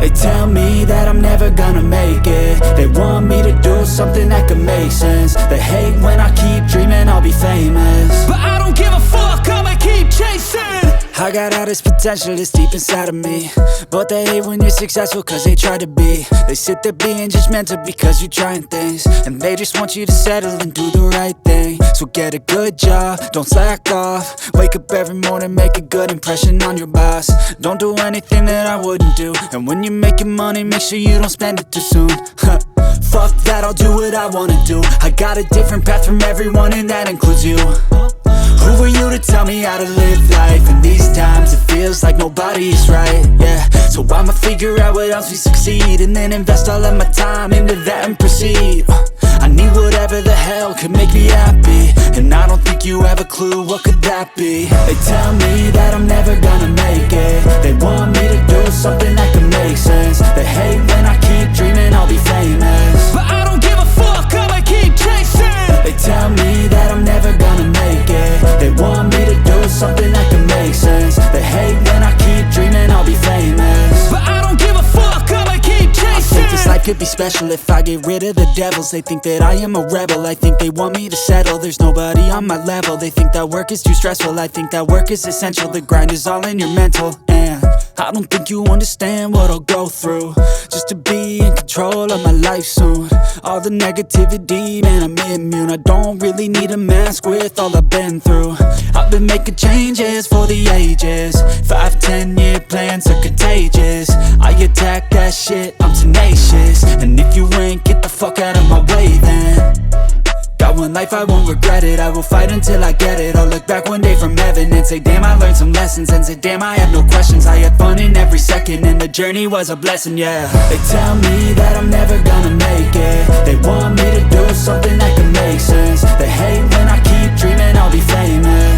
They tell me that I'm never gonna make it. They want me to do something that could make sense. They hate when I keep dreaming I'll be famous, but I don't give a fuck, I'ma keep chasing. I got all this potential, it's deep inside of me, but they hate when you're successful cause they try to be. They sit there being judgmental because you're trying things, and they just want you to settle and do the right thing. So get a good job, don't slack off. Wake up every morning, make a good impression on your boss. Don't do anything that I wouldn't do, and when you're making money, make sure you don't spend it too soon. Fuck that, I'll do what I wanna do. I got a different path from everyone, and that includes you. Who are you to tell me how to live life? In these times it feels like nobody is right, yeah. So I'ma figure out what else we succeed, and then invest all of my time into that and proceed. I need whatever the hell could make me happy, and I don't think you have a clue what could that be. They tell me that I'm never gonna make it. They want me to do something that could make sense. They hate when I keep dreaming I'll be famous, but I don't give a fuck, I'ma keep chasing. They tell me that I'm never gonna make it. They want me to do something that can make sense. They hate when I keep dreaming I'll be famous, but I don't give a fuck, I'ma keep chasing. I think this life could be special if I get rid of the devils. They think that I am a rebel, I think they want me to settle. There's nobody on my level, they think that work is too stressful. I think that work is essential, the grind is all in your mental. And I don't think you understand what I'll go through just to be in control of my life soon. All the negativity, man, I'm immune. I don't really need a mask with all I've been through. I've been making changes for the ages. 5-10 year plans are contagious. I attack that shit, I'm tenacious. And if you ain't, get the fuck out of my way then. Got one life, I won't regret it. I will fight until I get it. I'll look back one day from heaven and say damn, I learned some lessons. And say damn, I have no questions. I had fun in every second, and the journey was a blessing, yeah. They tell me that I'm never gonna make it. They want me to do something that can make sense. They hate when I keep dreaming I'll be famous,